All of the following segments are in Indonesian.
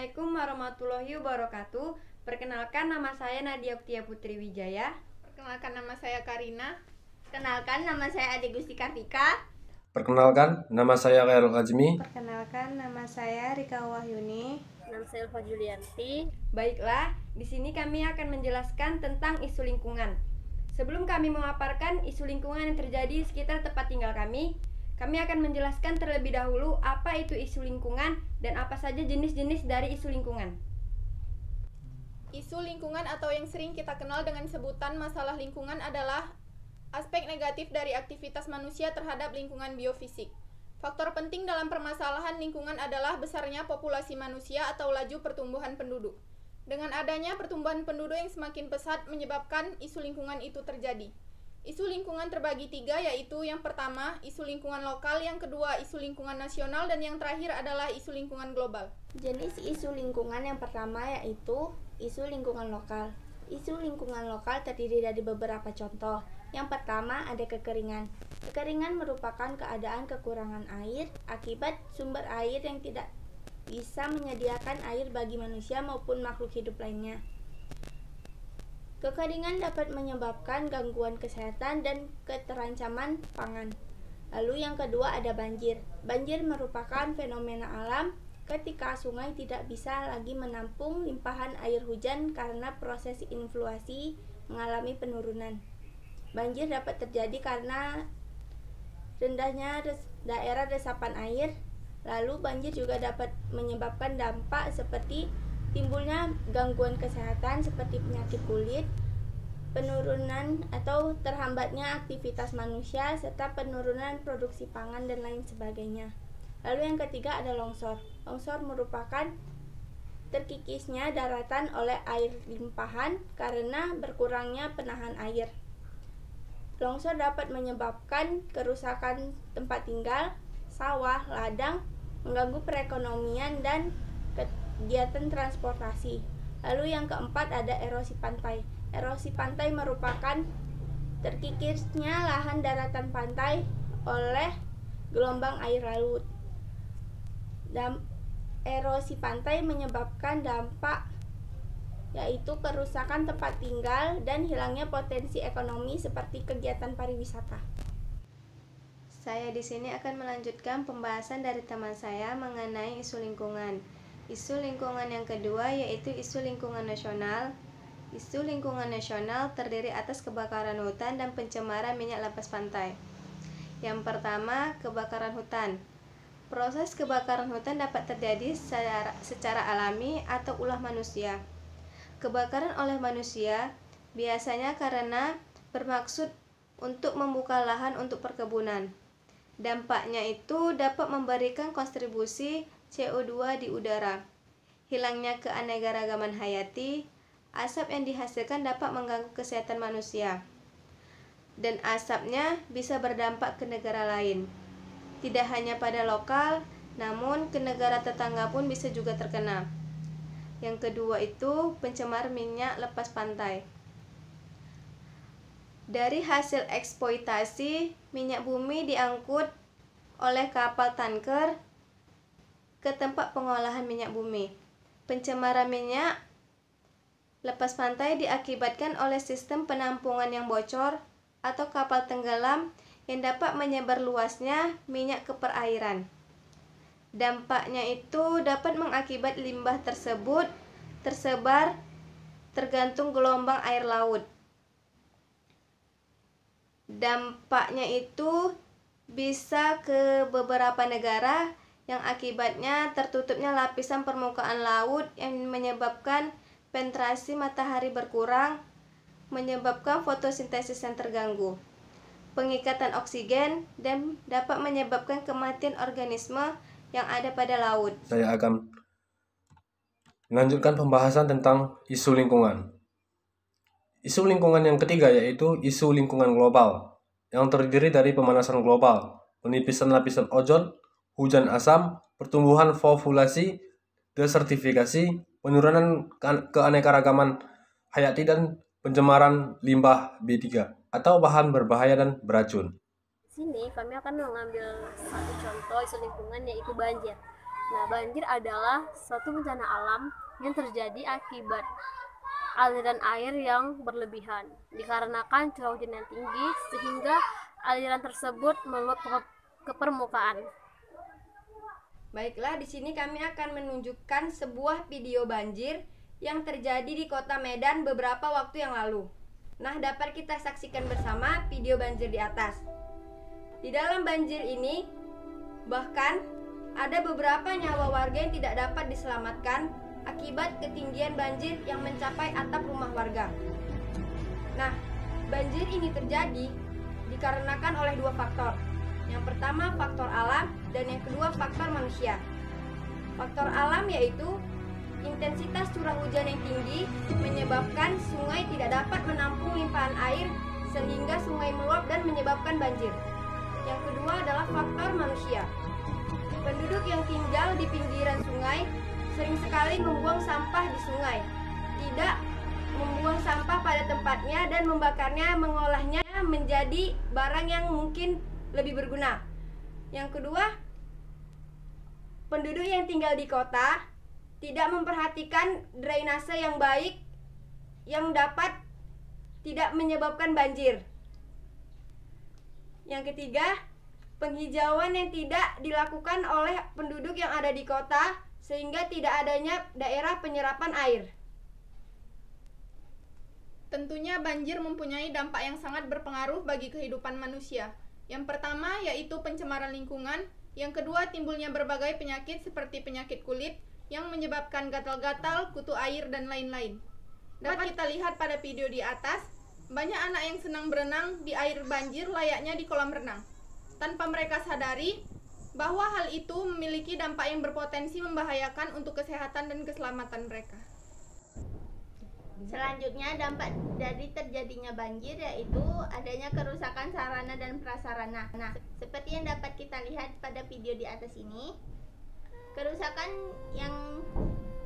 Assalamualaikum warahmatullahi wabarakatuh. Perkenalkan, nama saya Nadia Oktia Putri Wijaya. Perkenalkan, nama saya Karina. Perkenalkan, nama saya Ade Gusti Kartika. Perkenalkan, nama saya Khairul Azmi. Perkenalkan, nama saya Rika Wahyuni. Nama saya Ulfa Julianti. Baiklah, di sini kami akan menjelaskan tentang isu lingkungan. Sebelum kami memaparkan isu lingkungan yang terjadi di sekitar tempat tinggal kami akan menjelaskan terlebih dahulu apa itu isu lingkungan dan apa saja jenis-jenis dari isu lingkungan. Isu lingkungan atau yang sering kita kenal dengan sebutan masalah lingkungan adalah aspek negatif dari aktivitas manusia terhadap lingkungan biofisik. Faktor penting dalam permasalahan lingkungan adalah besarnya populasi manusia atau laju pertumbuhan penduduk. Dengan adanya pertumbuhan penduduk yang semakin pesat menyebabkan isu lingkungan itu terjadi. Isu lingkungan terbagi tiga, yaitu yang pertama isu lingkungan lokal, yang kedua isu lingkungan nasional, dan yang terakhir adalah isu lingkungan global. Jenis isu lingkungan yang pertama yaitu isu lingkungan lokal. Isu lingkungan lokal terdiri dari beberapa contoh. Yang pertama ada kekeringan. Kekeringan merupakan keadaan kekurangan air akibat sumber air yang tidak bisa menyediakan air bagi manusia maupun makhluk hidup lainnya. Kekeringan dapat menyebabkan gangguan kesehatan dan keterancaman pangan. Lalu yang kedua ada banjir. Banjir merupakan fenomena alam ketika sungai tidak bisa lagi menampung limpahan air hujan karena proses influasi mengalami penurunan. Banjir dapat terjadi karena rendahnya daerah resapan air. Lalu banjir juga dapat menyebabkan dampak seperti timbulnya gangguan kesehatan seperti penyakit kulit, penurunan atau terhambatnya aktivitas manusia, serta penurunan produksi pangan dan lain sebagainya. Lalu yang ketiga ada longsor. Longsor merupakan terkikisnya daratan oleh air limpahan karena berkurangnya penahan air. Longsor dapat menyebabkan kerusakan tempat tinggal, sawah, ladang, mengganggu perekonomian dan kegiatan transportasi. Lalu yang keempat ada erosi pantai. Erosi pantai merupakan terkikisnya lahan daratan pantai oleh gelombang air laut. Erosi pantai menyebabkan dampak yaitu kerusakan tempat tinggal dan hilangnya potensi ekonomi seperti kegiatan pariwisata. Saya di sini akan melanjutkan pembahasan dari teman saya mengenai isu lingkungan. Isu lingkungan yang kedua yaitu isu lingkungan nasional. Isu lingkungan nasional terdiri atas kebakaran hutan dan pencemaran minyak lepas pantai. Yang pertama, kebakaran hutan. Proses kebakaran hutan dapat terjadi secara alami atau ulah manusia. Kebakaran oleh manusia biasanya karena bermaksud untuk membuka lahan untuk perkebunan. Dampaknya itu dapat memberikan kontribusi CO2 di udara, hilangnya keanekaragaman hayati, asap yang dihasilkan dapat mengganggu kesehatan manusia, dan asapnya bisa berdampak ke negara lain. Tidak hanya pada lokal, namun ke negara tetangga pun bisa juga terkena. Yang kedua itu pencemar minyak lepas pantai. Dari hasil eksploitasi, minyak bumi diangkut oleh kapal tanker ke tempat pengolahan minyak bumi. Pencemaran minyak lepas pantai diakibatkan oleh sistem penampungan yang bocor atau kapal tenggelam yang dapat menyebar luasnya minyak ke perairan. Dampaknya itu dapat mengakibat limbah tersebut tersebar tergantung gelombang air laut. Dampaknya itu bisa ke beberapa negara yang akibatnya tertutupnya lapisan permukaan laut yang menyebabkan penetrasi matahari berkurang, menyebabkan fotosintesis yang terganggu, pengikatan oksigen, dan dapat menyebabkan kematian organisme yang ada pada laut. Saya akan melanjutkan pembahasan tentang isu lingkungan. Isu lingkungan yang ketiga yaitu isu lingkungan global, yang terdiri dari pemanasan global, penipisan lapisan ozon, hujan asam, pertumbuhan populasi, desertifikasi, penurunan keanekaragaman hayati, dan pencemaran limbah B3 atau bahan berbahaya dan beracun. Di sini kami akan mengambil satu contoh isu lingkungan yaitu banjir. Nah, banjir adalah suatu bencana alam yang terjadi akibat aliran air yang berlebihan dikarenakan curah hujan yang tinggi sehingga aliran tersebut meluap ke permukaan. Baiklah, di sini kami akan menunjukkan sebuah video banjir yang terjadi di Kota Medan beberapa waktu yang lalu. Nah, dapat kita saksikan bersama video banjir di atas. Di dalam banjir ini, bahkan ada beberapa nyawa warga yang tidak dapat diselamatkan akibat ketinggian banjir yang mencapai atap rumah warga. Nah, banjir ini terjadi dikarenakan oleh dua faktor. Yang pertama faktor alam dan yang kedua faktor manusia. Faktor alam yaitu intensitas curah hujan yang tinggi menyebabkan sungai tidak dapat menampung limpahan air sehingga sungai meluap dan menyebabkan banjir. Yang kedua adalah faktor manusia. Penduduk yang tinggal di pinggiran sungai sering sekali membuang sampah di sungai, tidak membuang sampah pada tempatnya dan membakarnya, mengolahnya menjadi barang yang mungkin lebih berguna. Yang kedua, penduduk yang tinggal di kota tidak memperhatikan drainase yang baik yang dapat tidak menyebabkan banjir. Yang ketiga, penghijauan yang tidak dilakukan oleh penduduk yang ada di kota sehingga tidak adanya daerah penyerapan air. Tentunya banjir mempunyai dampak yang sangat berpengaruh bagi kehidupan manusia. Yang pertama yaitu pencemaran lingkungan, yang kedua timbulnya berbagai penyakit seperti penyakit kulit yang menyebabkan gatal-gatal, kutu air, dan lain-lain. Dapat kita lihat pada video di atas, banyak anak yang senang berenang di air banjir layaknya di kolam renang, tanpa mereka sadari bahwa hal itu memiliki dampak yang berpotensi membahayakan untuk kesehatan dan keselamatan mereka. Selanjutnya, dampak dari terjadinya banjir yaitu adanya kerusakan sarana dan prasarana. Nah, seperti yang dapat kita lihat pada video di atas ini, kerusakan yang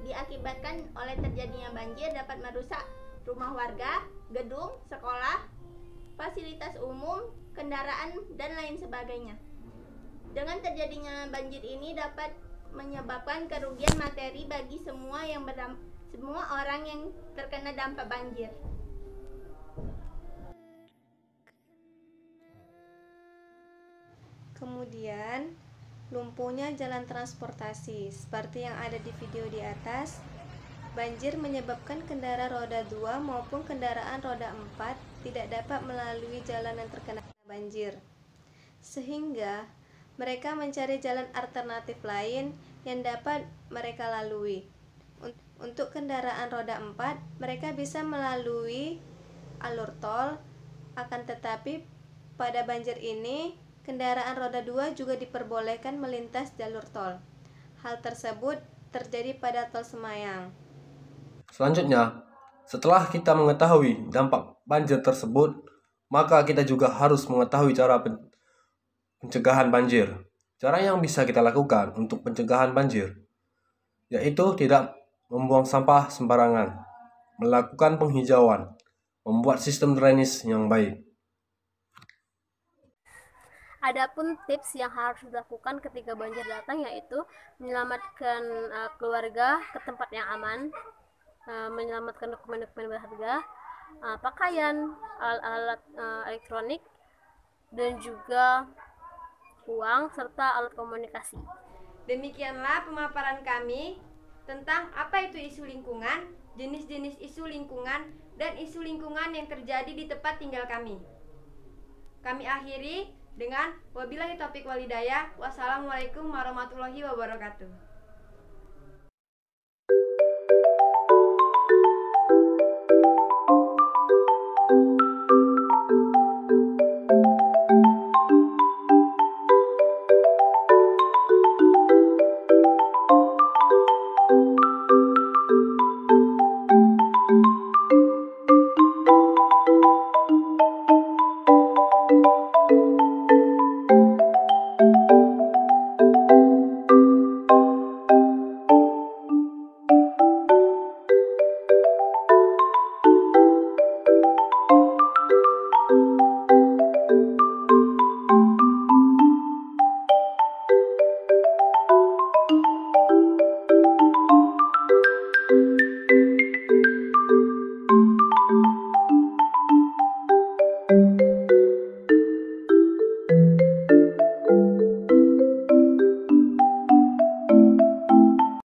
diakibatkan oleh terjadinya banjir dapat merusak rumah warga, gedung, sekolah, fasilitas umum, kendaraan, dan lain sebagainya. Dengan terjadinya banjir ini dapat menyebabkan kerugian materi bagi semua orang yang terkena dampak banjir. Kemudian, lumpuhnya jalan transportasi. Seperti yang ada di video di atas, banjir menyebabkan kendaraan roda 2 maupun kendaraan roda 4 tidak dapat melalui jalan yang terkena banjir. Sehingga mereka mencari jalan alternatif lain yang dapat mereka lalui. Untuk kendaraan roda 4, mereka bisa melalui alur tol, akan tetapi pada banjir ini, kendaraan roda 2 juga diperbolehkan melintas jalur tol. Hal tersebut terjadi pada tol Semayang. Selanjutnya, setelah kita mengetahui dampak banjir tersebut, maka kita juga harus mengetahui cara pencegahan banjir. Cara yang bisa kita lakukan untuk pencegahan banjir yaitu tidak membuang sampah sembarangan, melakukan penghijauan, membuat sistem drainase yang baik. Adapun tips yang harus dilakukan ketika banjir datang yaitu menyelamatkan keluarga ke tempat yang aman, menyelamatkan dokumen-dokumen berharga, pakaian, alat-alat elektronik, dan juga uang serta alat komunikasi. Demikianlah pemaparan kami tentang apa itu isu lingkungan, jenis-jenis isu lingkungan, dan isu lingkungan yang terjadi di tempat tinggal kami. Kami akhiri dengan wabillahi taufiq walhidayah. Wassalamualaikum warahmatullahi wabarakatuh.